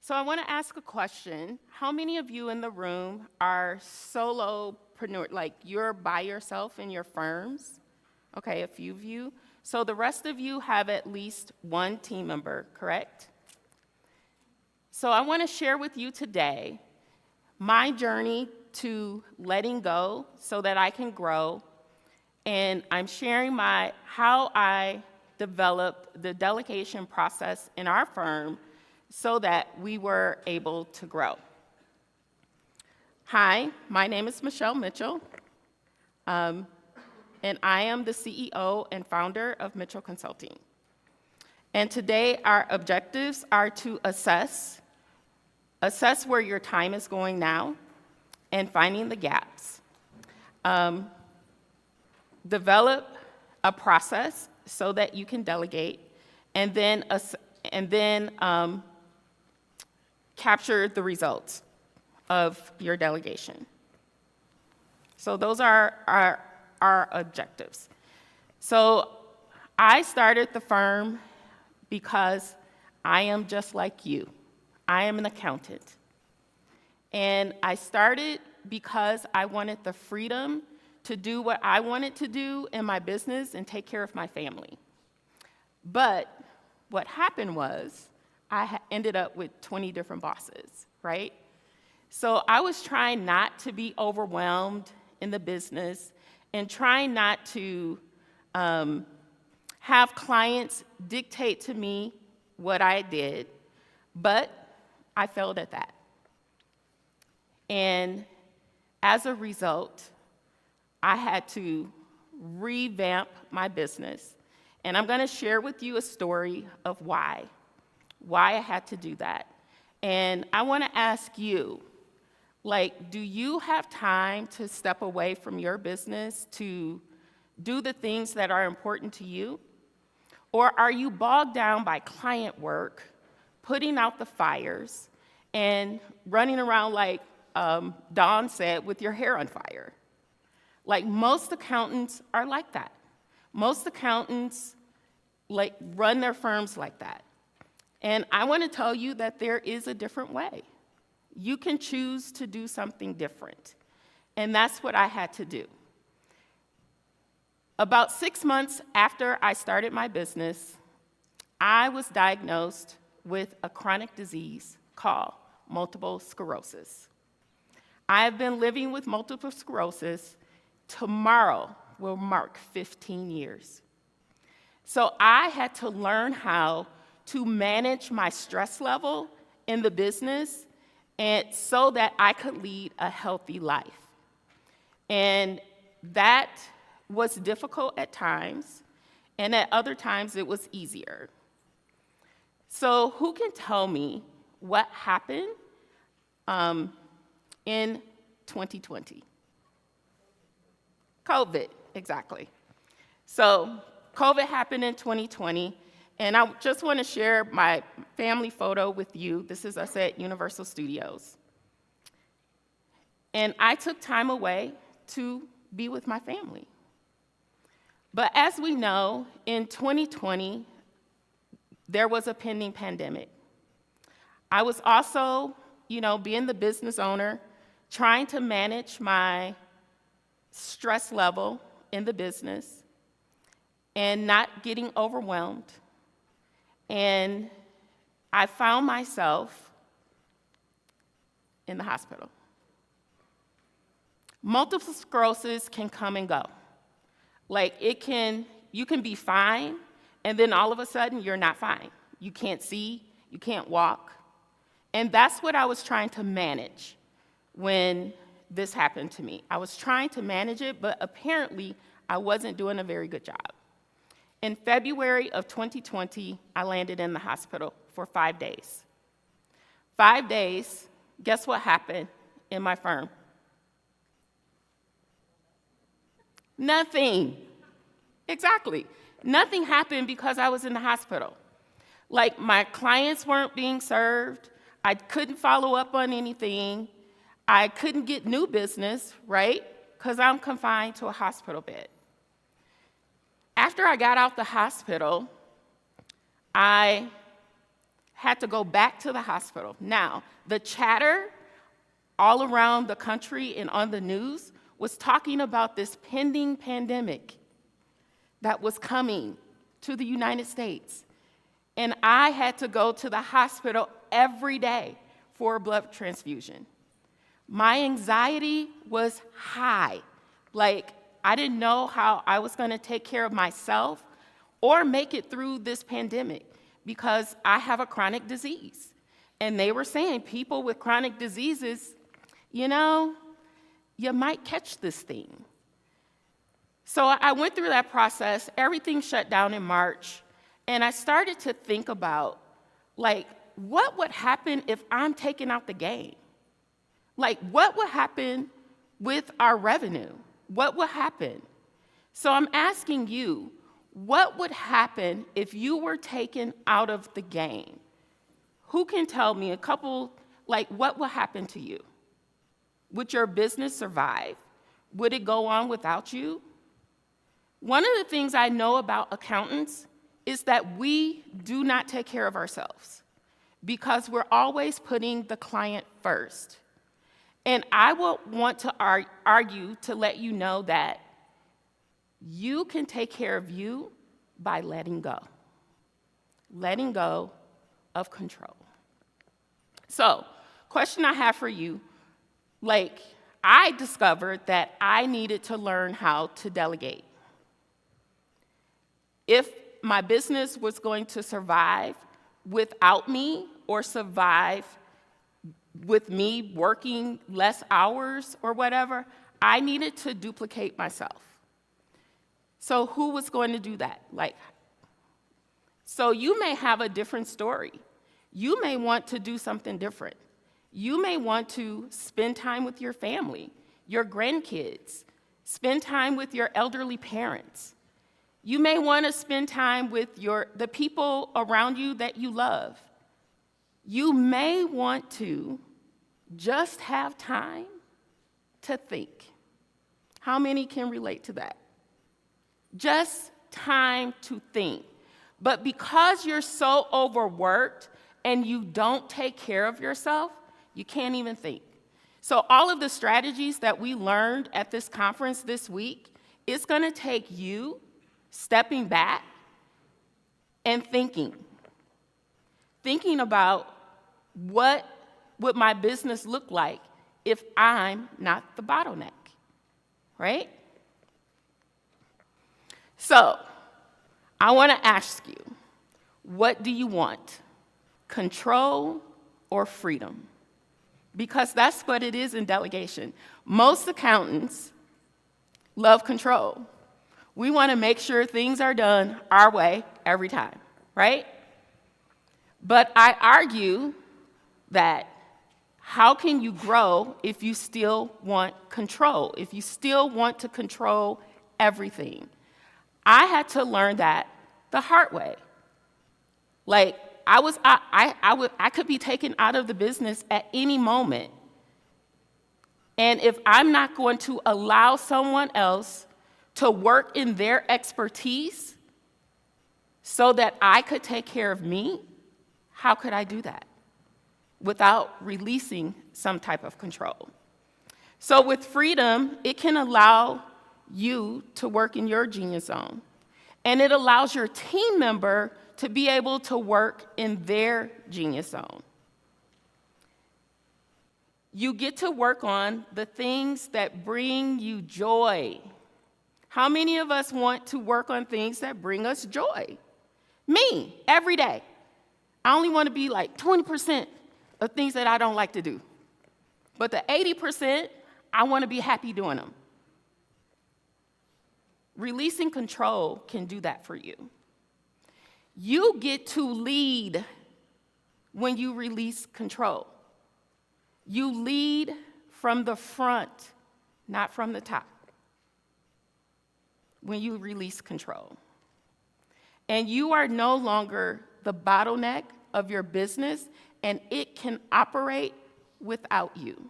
So I want to ask a question. How many of you in the room are solopreneur, like you're by yourself in your firms? Okay, a few of you. So the rest of you have at least one team member, correct? So I want to share with you today my journey to letting go so that I can grow. And I'm sharing how I developed the delegation process in our firm so that we were able to grow. Hi, my name is Michelle Mitchell, and I am the CEO and founder of Mitchell Consulting. And today our objectives are to assess where your time is going now and finding the gaps. Develop a process so that you can delegate, and then capture the results of your delegation. So those are our objectives. So I started the firm because I am just like you. I am an accountant. And I started because I wanted the freedom to do what I wanted to do in my business and take care of my family. But what happened was I ended up with 20 different bosses, right? So I was trying not to be overwhelmed in the business and trying not to have clients dictate to me what I did, but I failed at that. And as a result, I had to revamp my business. And I'm going to share with you a story of why I had to do that. And I want to ask you, do you have time to step away from your business to do the things that are important to you? Or are you bogged down by client work, putting out the fires, and running around like Dawn said, with your hair on fire? Most accountants are like that. Most accountants run their firms like that. And I want to tell you that there is a different way. You can choose to do something different. And that's what I had to do. About 6 months after I started my business, I was diagnosed with a chronic disease called multiple sclerosis. I have been living with multiple sclerosis. Tomorrow will mark 15 years. So I had to learn how to manage my stress level in the business and so that I could lead a healthy life. And that was difficult at times, and at other times it was easier. So who can tell me what happened in 2020? COVID, exactly. So COVID happened in 2020, and I just want to share my family photo with you. This is us at Universal Studios. And I took time away to be with my family. But as we know, in 2020, there was a pending pandemic. I was also, being the business owner, trying to manage my stress level in the business and not getting overwhelmed. And I found myself in the hospital. Multiple sclerosis can come and go. You can be fine, and then all of a sudden you're not fine. You can't see, you can't walk. And that's what I was trying to manage when this happened to me. I was trying to manage it, but apparently I wasn't doing a very good job. In February of 2020, I landed in the hospital for 5 days. 5 days, guess what happened in my firm? Nothing. Exactly. Nothing happened because I was in the hospital. My clients weren't being served. I couldn't follow up on anything. I couldn't get new business, right? Because I'm confined to a hospital bed. After I got out the hospital, I had to go back to the hospital. Now, the chatter all around the country and on the news was talking about this pending pandemic that was coming to the United States. And I had to go to the hospital every day for a blood transfusion. My anxiety was high. Like, I didn't know how I was going to take care of myself or make it through this pandemic because I have a chronic disease. And they were saying people with chronic diseases, you might catch this thing. So I went through that process. Everything shut down in March. And I started to think about, what would happen if I'm taken out the game? What would happen with our revenue? What would happen? So I'm asking you, what would happen if you were taken out of the game? Who can tell me a couple, what will happen to you? Would your business survive? Would it go on without you? One of the things I know about accountants is that we do not take care of ourselves because we're always putting the client first. And I will want to argue to let you know that you can take care of you by letting go of control. So, question I have for you, I discovered that I needed to learn how to delegate. If my business was going to survive without me or survive with me working less hours or whatever, I needed to duplicate myself. So who was going to do that? So you may have a different story. You may want to do something different. You may want to spend time with your family, your grandkids, spend time with your elderly parents. You may want to spend time with the people around you that you love. You may want to just have time to think. How many can relate to that? Just time to think. But because you're so overworked and you don't take care of yourself, you can't even think. So all of the strategies that we learned at this conference this week, it's going to take you stepping back and thinking about what would my business look like if I'm not the bottleneck, right? So I want to ask you, what do you want? Control or freedom? Because that's what it is in delegation. Most accountants love control. We want to make sure things are done our way every time, right? But I argue that how can you grow if you still want control, if you still want to control everything? I had to learn that the hard way. I could be taken out of the business at any moment. And if I'm not going to allow someone else to work in their expertise so that I could take care of me, how could I do that without releasing some type of control? So with freedom, it can allow you to work in your genius zone. And it allows your team member to be able to work in their genius zone. You get to work on the things that bring you joy. How many of us want to work on things that bring us joy? Me, every day. I only want to be 20% of things that I don't like to do. But the 80%, I want to be happy doing them. Releasing control can do that for you. You get to lead when you release control. You lead from the front, not from the top, when you release control. And you are no longer the bottleneck of your business, and it can operate without you.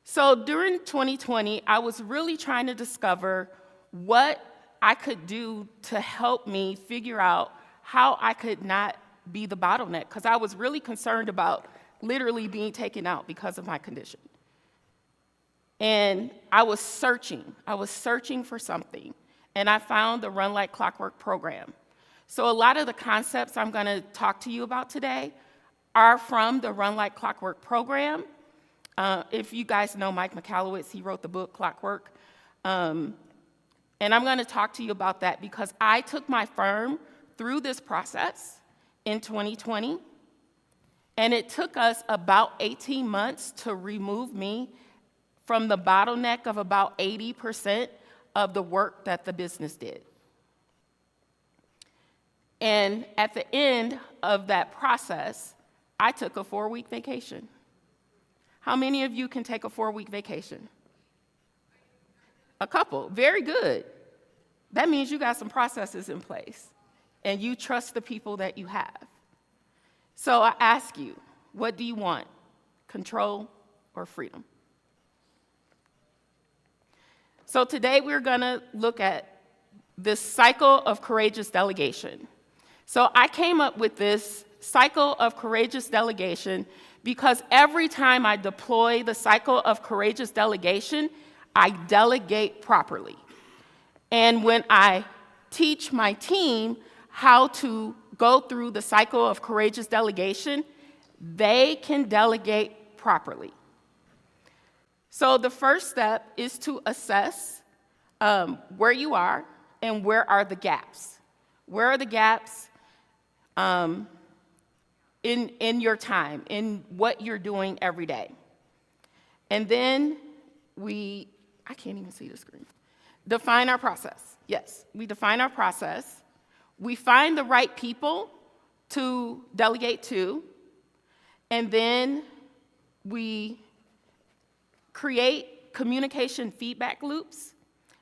So during 2020, I was really trying to discover what I could do to help me figure out how I could not be the bottleneck because I was really concerned about literally being taken out because of my condition. And I was searching for something, and I found the Run Like Clockwork program. So a lot of the concepts I'm going to talk to you about today are from the Run Like Clockwork program. If you guys know Mike McAllowitz, he wrote the book Clockwork. And I'm going to talk to you about that because I took my firm through this process in 2020, and it took us about 18 months to remove me from the bottleneck of about 80% of the work that the business did. And at the end of that process, I took a 4-week vacation. How many of you can take a 4-week vacation? A couple, very good. That means you got some processes in place and you trust the people that you have. So I ask you, what do you want? Control or freedom? So today we're gonna look at this cycle of courageous delegation. So I came up with this cycle of courageous delegation because every time I deploy the cycle of courageous delegation, I delegate properly. And when I teach my team how to go through the cycle of courageous delegation, they can delegate properly. So the first step is to assess where you are and where are the gaps. Where are the gaps in your time, in what you're doing every day? And then I can't even see the screen. Define our process. Yes, we define our process. We find the right people to delegate to, and then we create communication feedback loops,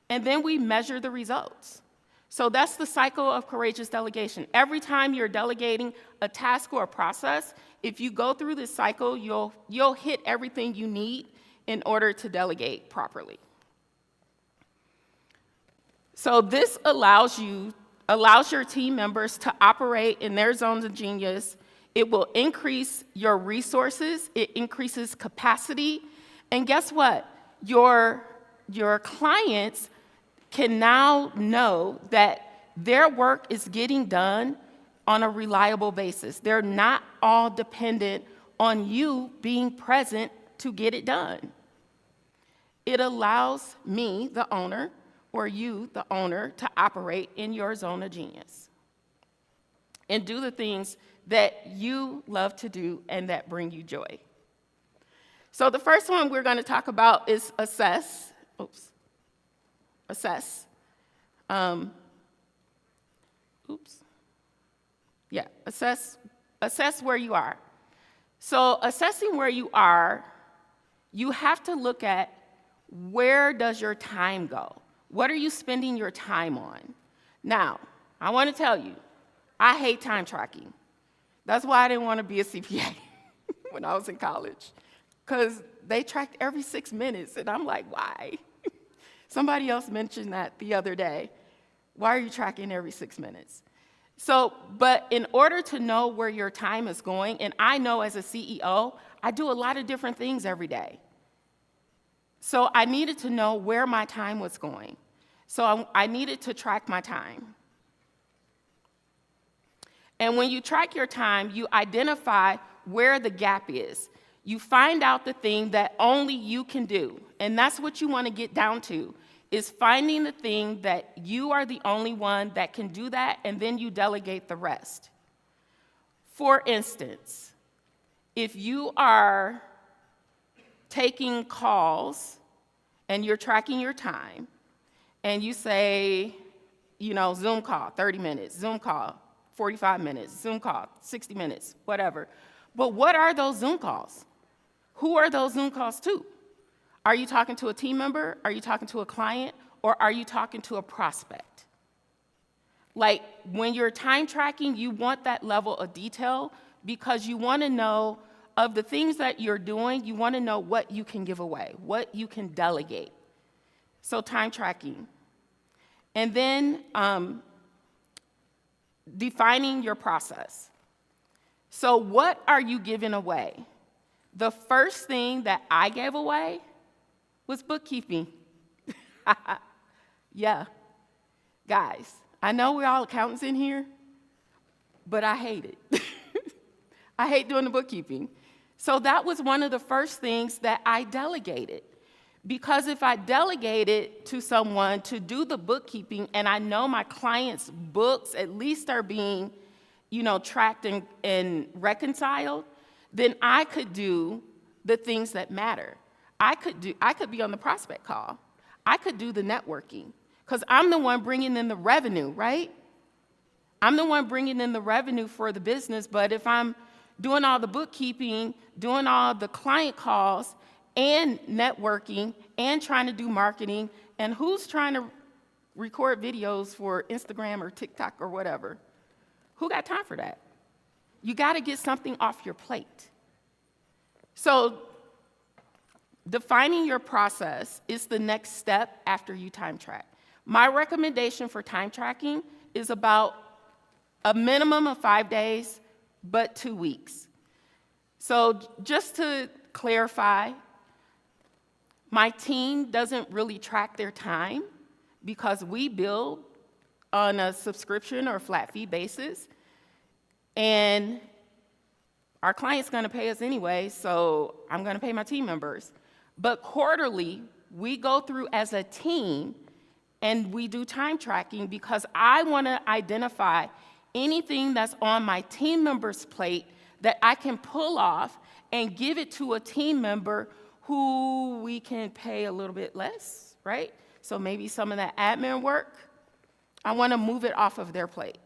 and then we measure the results. So that's the cycle of courageous delegation. Every time you're delegating a task or a process, if you go through this cycle, you'll hit everything you need in order to delegate properly. So this allows your team members to operate in their zones of genius. It will increase your resources, it increases capacity, and guess what? Your clients can now know that their work is getting done on a reliable basis. They're not all dependent on you being present to get it done. It allows me, the owner, or you, the owner, to operate in your zone of genius and do the things that you love to do and that bring you joy. So the first one we're going to talk about is assess. Assess. Assess where you are. So assessing where you are, you have to look at where does your time go? What are you spending your time on? Now, I want to tell you, I hate time tracking. That's why I didn't want to be a CPA when I was in college, because they tracked every 6 minutes, and I'm like, why? Somebody else mentioned that the other day. Why are you tracking every 6 minutes? So, but in order to know where your time is going, and I know as a CEO, I do a lot of different things every day. So I needed to know where my time was going. So I needed to track my time. And when you track your time, you identify where the gap is. You find out the thing that only you can do. And that's what you want to get down to, is finding the thing that you are the only one that can do that, and then you delegate the rest. For instance, if you are taking calls and you're tracking your time, and you say, Zoom call, 30 minutes, Zoom call, 45 minutes, Zoom call, 60 minutes, whatever. But what are those Zoom calls? Who are those Zoom calls to? Are you talking to a team member? Are you talking to a client? Or are you talking to a prospect? Like, when you're time tracking, you want that level of detail because you want to know of the things that you're doing, you want to know what you can give away, what you can delegate. So time tracking. And then defining your process. So what are you giving away? The first thing that I gave away was bookkeeping. Yeah. Guys, I know we're all accountants in here, but I hate it. I hate doing the bookkeeping. So that was one of the first things that I delegated. Because if I delegated to someone to do the bookkeeping and I know my clients' books at least are being, tracked and reconciled, then I could do the things that matter. I could be on the prospect call. I could do the networking because I'm the one bringing in the revenue, right? I'm the one bringing in the revenue for the business, but if I'm doing all the bookkeeping, doing all the client calls, and networking, and trying to do marketing, and who's trying to record videos for Instagram or TikTok or whatever? Who got time for that? You got to get something off your plate. So defining your process is the next step after you time track. My recommendation for time tracking is about a minimum of 5 days, but 2 weeks. So just to clarify, my team doesn't really track their time because we bill on a subscription or flat fee basis, and our client's gonna pay us anyway, so I'm gonna pay my team members. But quarterly, we go through as a team and we do time tracking because I wanna identify anything that's on my team member's plate that I can pull off and give it to a team member who we can pay a little bit less, right? So maybe some of that admin work, I want to move it off of their plate.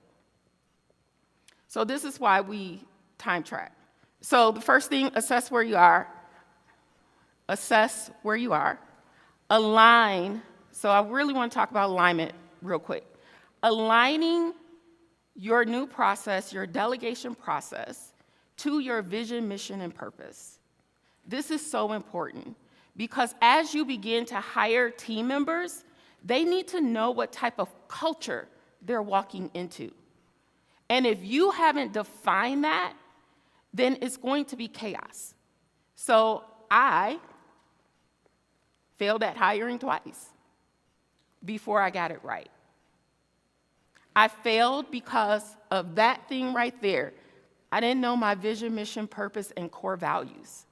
So this is why we time track. So the first thing, assess where you are. Assess where you are. Align. So I really want to talk about alignment real quick. Aligning your new process, your delegation process, to your vision, mission, and purpose. This is so important because as you begin to hire team members, they need to know what type of culture they're walking into. And if you haven't defined that, then it's going to be chaos. So I failed at hiring twice before I got it right. I failed because of that thing right there. I didn't know my vision, mission, purpose, and core values.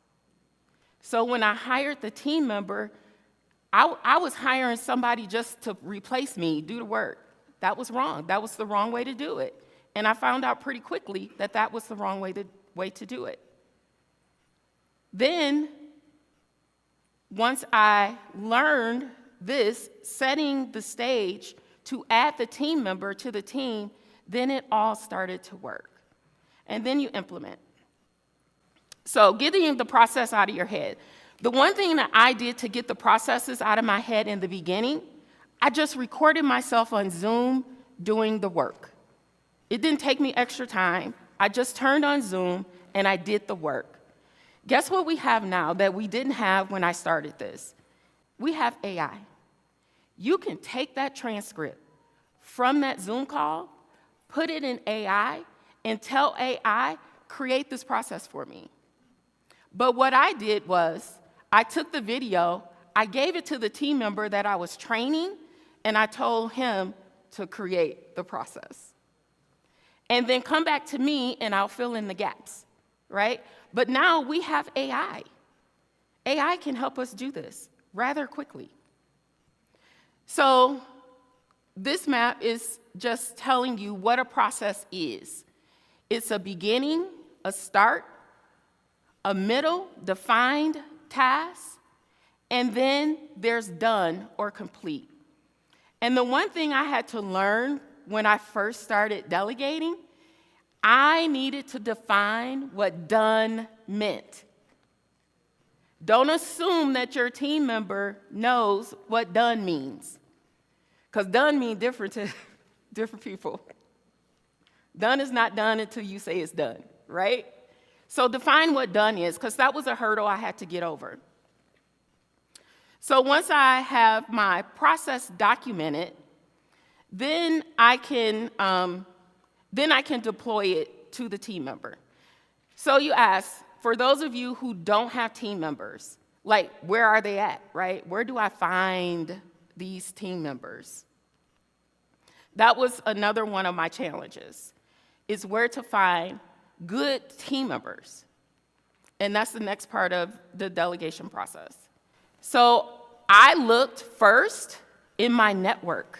So when I hired the team member, I was hiring somebody just to replace me, do the work. That was wrong. That was the wrong way to do it. And I found out pretty quickly that that was the wrong way to do it. Then, once I learned this, setting the stage to add the team member to the team, then it all started to work. And then you implement. So getting the process out of your head. The one thing that I did to get the processes out of my head in the beginning, I just recorded myself on Zoom doing the work. It didn't take me extra time. I just turned on Zoom and I did the work. Guess what we have now that we didn't have when I started this? We have AI. You can take that transcript from that Zoom call, put it in AI, and tell AI, create this process for me. But what I did was, I took the video, I gave it to the team member that I was training, and I told him to create the process. And then come back to me, and I'll fill in the gaps, right? But now we have AI. AI can help us do this rather quickly. So this map is just telling you what a process is. It's a beginning, a start, a middle, defined task, and then there's done or complete. And the one thing I had to learn when I first started delegating, I needed to define what done meant. Don't assume that your team member knows what done means, because done means different to different people. Done is not done until you say it's done, right? So define what done is, because that was a hurdle I had to get over. So once I have my process documented, then I can deploy it to the team member. So you ask, for those of you who don't have team members, like, where are they at, right? Where do I find these team members? That was another one of my challenges, is where to find good team members. And that's the next part of the delegation process. So I looked first in my network,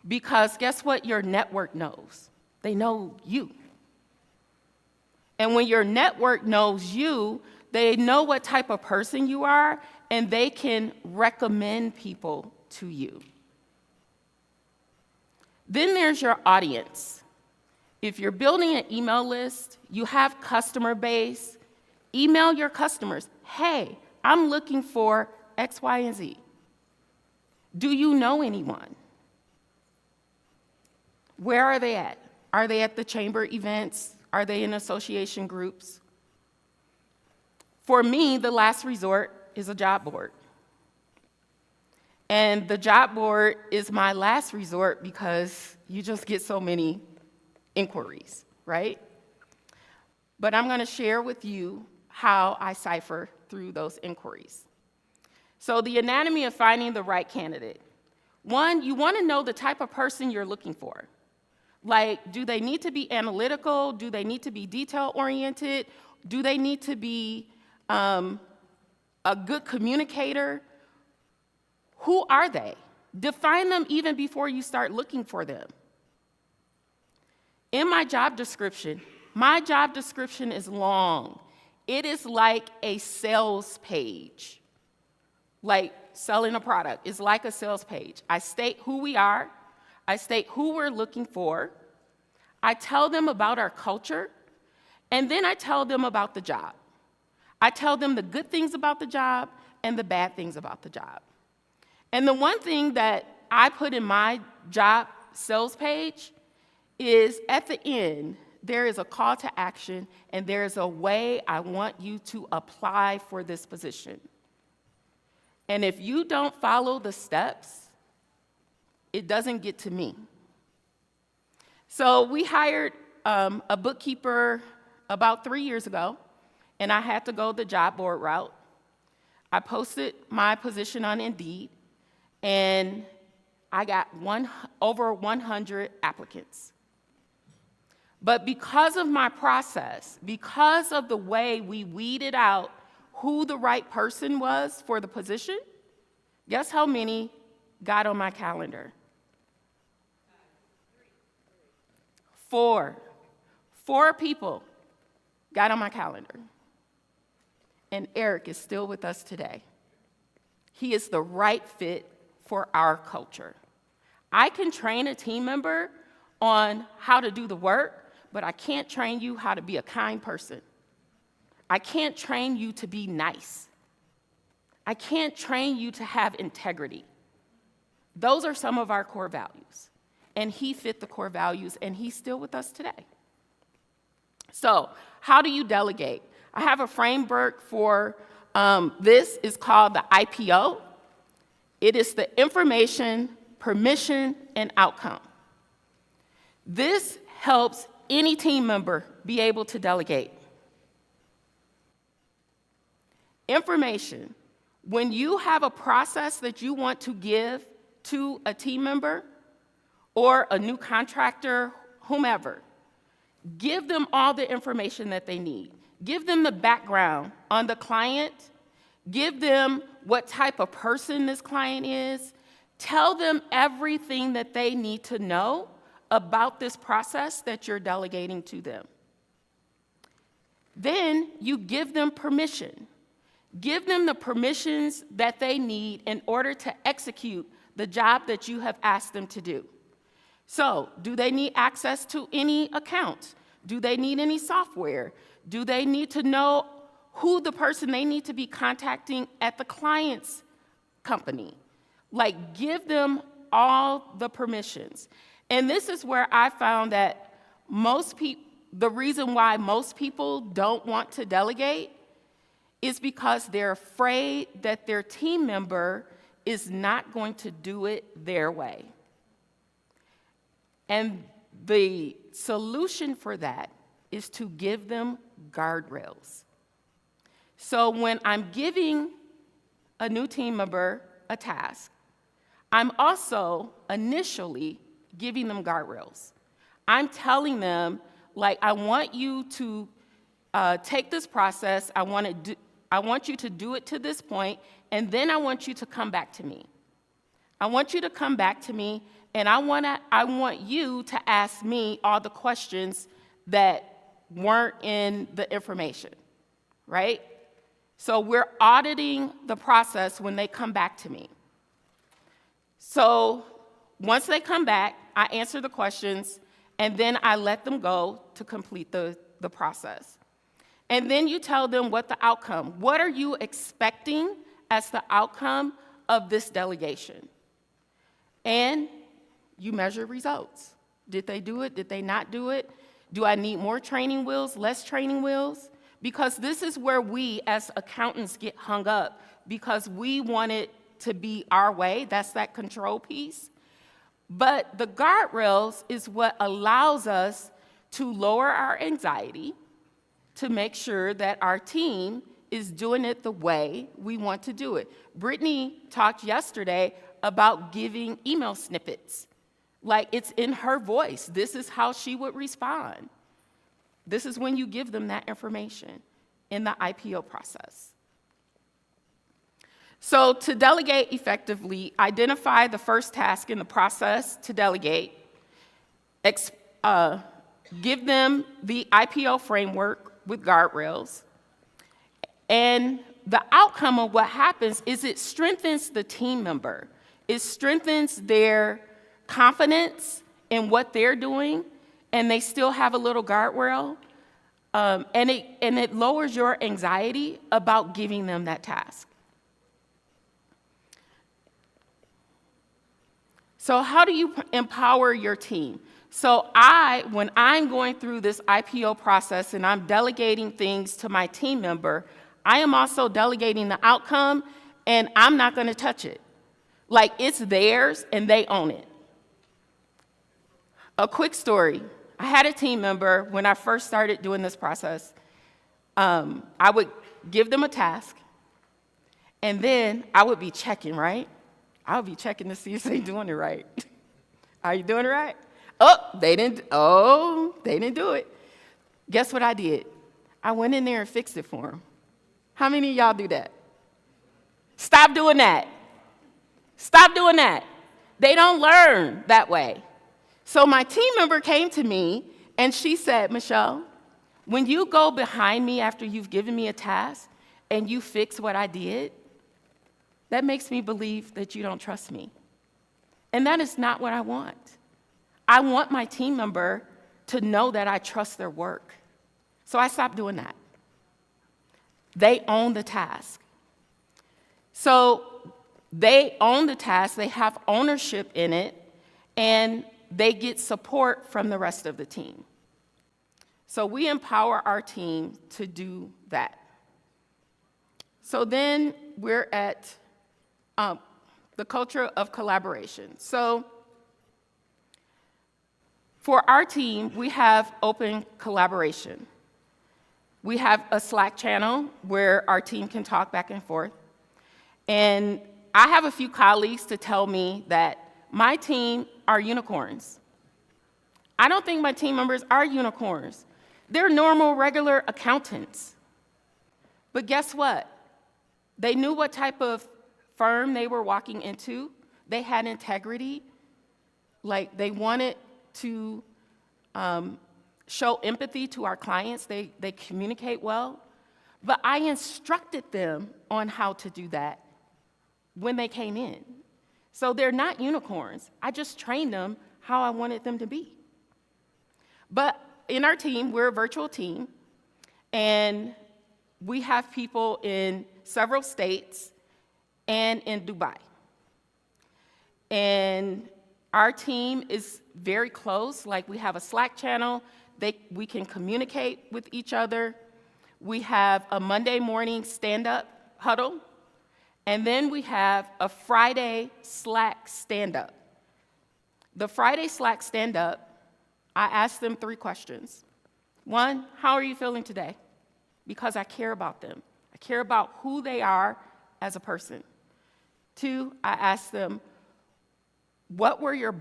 because guess what your network knows? They know you. And when your network knows you, they know what type of person you are, and they can recommend people to you. Then there's your audience. If you're building an email list, you have customer base, email your customers, hey, I'm looking for X, Y, and Z. Do you know anyone? Where are they at? Are they at the chamber events? Are they in association groups? For me, the last resort is a job board. And the job board is my last resort because you just get so many inquiries, right? But I'm going to share with you how I cipher through those inquiries. So the anatomy of finding the right candidate. One, you want to know the type of person you're looking for. Like, do they need to be analytical? Do they need to be detail-oriented? Do they need to be a good communicator? Who are they? Define them even before you start looking for them. In my job description is long. It is like a sales page. Like selling a product is like a sales page. I state who we are. I state who we're looking for. I tell them about our culture, and then I tell them about the job. I tell them the good things about the job and the bad things about the job. And the one thing that I put in my job sales page is at the end, there is a call to action, and there is a way I want you to apply for this position. And if you don't follow the steps, it doesn't get to me. So we hired a bookkeeper about 3 years ago, and I had to go the job board route. I posted my position on Indeed, and I got over 100 applicants. But because of my process, because of the way we weeded out who the right person was for the position, guess how many got on my calendar? 4. 4 people got on my calendar. And Eric is still with us today. He is the right fit for our culture. I can train a team member on how to do the work, but I can't train you how to be a kind person. I can't train you to be nice. I can't train you to have integrity. Those are some of our core values. And he fit the core values, and he's still with us today. So, how do you delegate? I have a framework for this. It's called the IPO. It is the information, permission, and outcome. This helps any team member be able to delegate. Information. When you have a process that you want to give to a team member or a new contractor, whomever, give them all the information that they need. Give them the background on the client. Give them what type of person this client is. Tell them everything that they need to know about this process that you're delegating to them. Then you give them permission. Give them the permissions that they need in order to execute the job that you have asked them to do. So, do they need access to any accounts? Do they need any software? Do they need to know who the person they need to be contacting at the client's company? Like, give them all the permissions. And this is where I found that the reason why most people don't want to delegate is because they're afraid that their team member is not going to do it their way. And the solution for that is to give them guardrails. So when I'm giving a new team member a task, I'm also initially giving them guardrails. I'm telling them, like, I want you to take this process, I want you to do it to this point, and then I want you to come back to me. I want you to come back to me, and I want you to ask me all the questions that weren't in the information, right? So we're auditing the process when they come back to me. So once they come back, I answer the questions, and then I let them go to complete the process. And then you tell them what the outcome, what are you expecting as the outcome of this delegation? And you measure results. Did they do it? Did they not do it? Do I need more training wheels, less training wheels? Because this is where we as accountants get hung up, because we want it to be our way. That's that control piece. But the guardrails is what allows us to lower our anxiety, to make sure that our team is doing it the way we want to do it. Brittany talked yesterday about giving email snippets. Like, it's in her voice. This is how she would respond. This is when you give them that information in the IPO process. So to delegate effectively, identify the first task in the process to delegate, give them the IPO framework with guardrails, and the outcome of what happens is it strengthens the team member. It strengthens their confidence in what they're doing, and they still have a little guardrail, and it lowers your anxiety about giving them that task. So how do you empower your team? So when I'm going through this IPO process and I'm delegating things to my team member, I am also delegating the outcome, and I'm not going to touch it. Like, it's theirs, and they own it. A quick story. I had a team member when I first started doing this process. I would give them a task, and then I would be checking, right? I would be checking to see if they're doing it right. Are you doing it right? They didn't do it. Guess what I did? I went in there and fixed it for them. How many of y'all do that? Stop doing that. Stop doing that. They don't learn that way. So my team member came to me, and she said, Michelle, when you go behind me after you've given me a task and you fix what I did, that makes me believe that you don't trust me. And that is not what I want. I want my team member to know that I trust their work. So I stopped doing that. They own the task. So they own the task, they have ownership in it, and they get support from the rest of the team. So we empower our team to do that. So then we're at the culture of collaboration. So for our team, we have open collaboration. We have a Slack channel where our team can talk back and forth. And I have a few colleagues to tell me that my team are unicorns. I don't think my team members are unicorns. They're normal, regular accountants. But guess what? They knew what type of firm they were walking into. They had integrity. Like, they wanted to show empathy to our clients. They communicate well. But I instructed them on how to do that when they came in. So they're not unicorns. I just trained them how I wanted them to be. But in our team, we're a virtual team, and we have people in several states and in Dubai. And our team is very close. Like, we have a Slack channel. We can communicate with each other. We have a Monday morning stand-up huddle. And then we have a Friday Slack stand-up. The Friday Slack stand-up, I asked them 3 questions. One, how are you feeling today? Because I care about them. I care about who they are as a person. Two, I ask them, what were your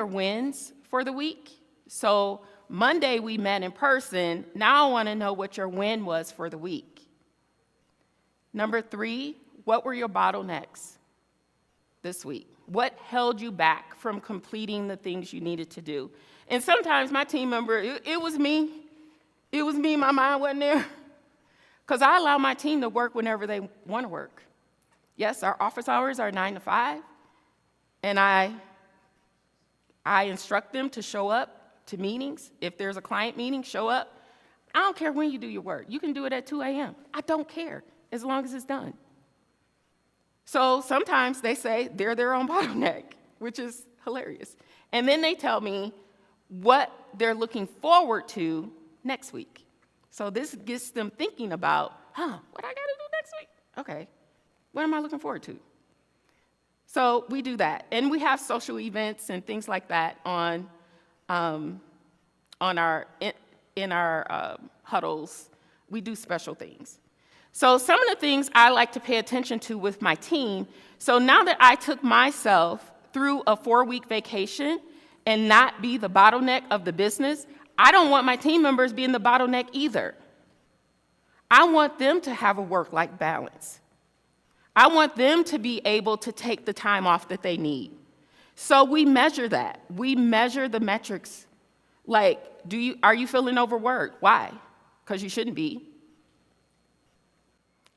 wins for the week? So Monday we met in person. Now I want to know what your win was for the week. Number three, what were your bottlenecks this week? What held you back from completing the things you needed to do? And sometimes my team member, it was me. It was me, my mind wasn't there. Because I allow my team to work whenever they want to work. Yes, our office hours are 9 to 5, and I instruct them to show up to meetings. If there's a client meeting, show up. I don't care when you do your work. You can do it at 2 a.m. I don't care, as long as it's done. So sometimes they say they're their own bottleneck, which is hilarious. And then they tell me what they're looking forward to next week. So this gets them thinking about, what I gotta do next week? Okay, what am I looking forward to? So we do that. And we have social events and things like that in our huddles. We do special things. So some of the things I like to pay attention to with my team, so now that I took myself through a 4-week vacation and not be the bottleneck of the business, I don't want my team members being the bottleneck either. I want them to have a work-life balance. I want them to be able to take the time off that they need. So we measure that. We measure the metrics. Like, are you feeling overworked? Why? Because you shouldn't be.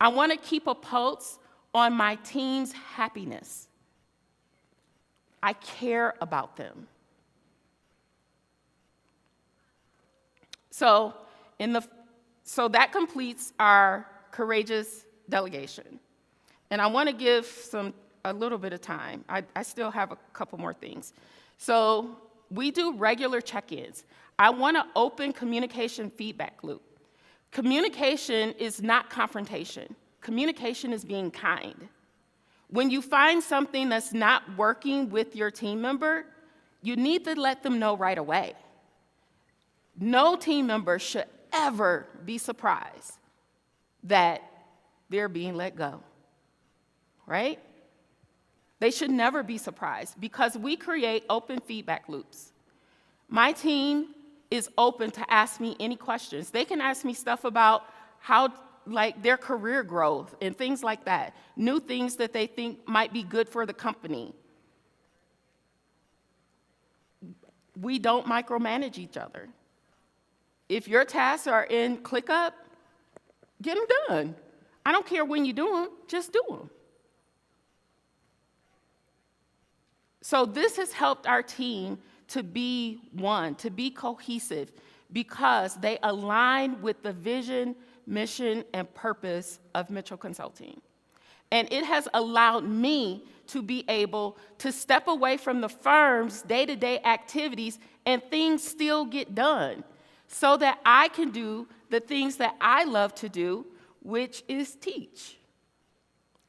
I want to keep a pulse on my team's happiness. I care about them. So that completes our courageous delegation. And I want to give a little bit of time. I still have a couple more things. So we do regular check-ins. I want an open communication feedback loop. Communication is not confrontation. Communication is being kind. When you find something that's not working with your team member, you need to let them know right away. No team member should ever be surprised that they're being let go, right? They should never be surprised because we create open feedback loops. My team is open to ask me any questions. They can ask me stuff about their career growth and things like that, new things that they think might be good for the company. We don't micromanage each other. If your tasks are in ClickUp, get them done. I don't care when you do them, just do them. So this has helped our team to be one, to be cohesive, because they align with the vision, mission, and purpose of Mitchell Consulting. And it has allowed me to be able to step away from the firm's day-to-day activities and things still get done so that I can do the things that I love to do, which is teach.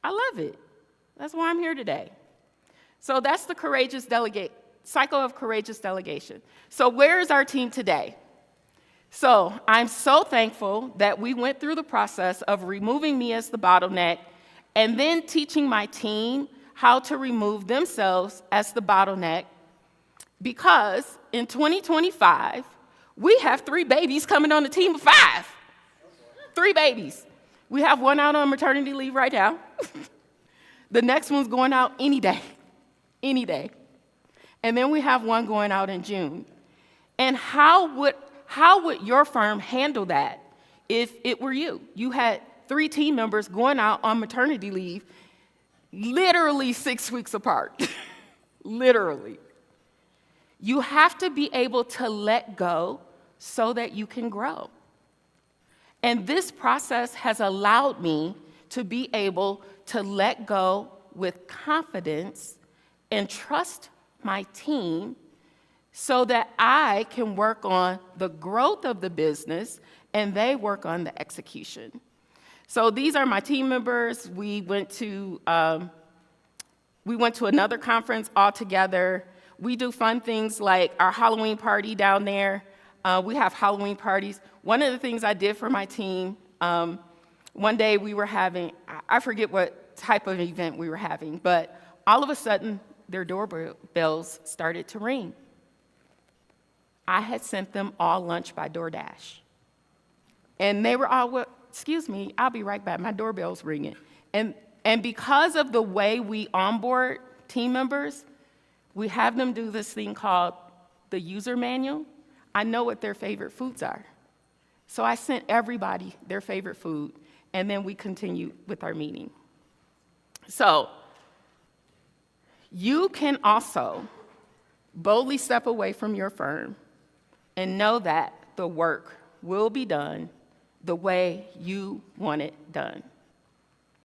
I love it. That's why I'm here today. So that's the Cycle of Courageous Delegation. So where is our team today? So I'm so thankful that we went through the process of removing me as the bottleneck and then teaching my team how to remove themselves as the bottleneck, because in 2025, we have 3 babies coming on the team of 5. 3 babies. We have one out on maternity leave right now. The next one's going out any day. And then we have one going out in June. And how would your firm handle that if it were you? You had 3 team members going out on maternity leave, literally 6 weeks apart. Literally. You have to be able to let go so that you can grow. And this process has allowed me to be able to let go with confidence and trust my team so that I can work on the growth of the business and they work on the execution. So these are my team members. We went to another conference all together. We do fun things like our Halloween party down there. We have Halloween parties. One of the things I did for my team, one day we were having, I forget what type of event we were having, but all of a sudden their doorbells started to ring. I had sent them all lunch by DoorDash. And they were all, well, excuse me, I'll be right back, my doorbell's ringing. And because of the way we onboard team members, we have them do this thing called the user manual. I know what their favorite foods are. So I sent everybody their favorite food, and then we continued with our meeting. So you can also boldly step away from your firm and know that the work will be done the way you want it done.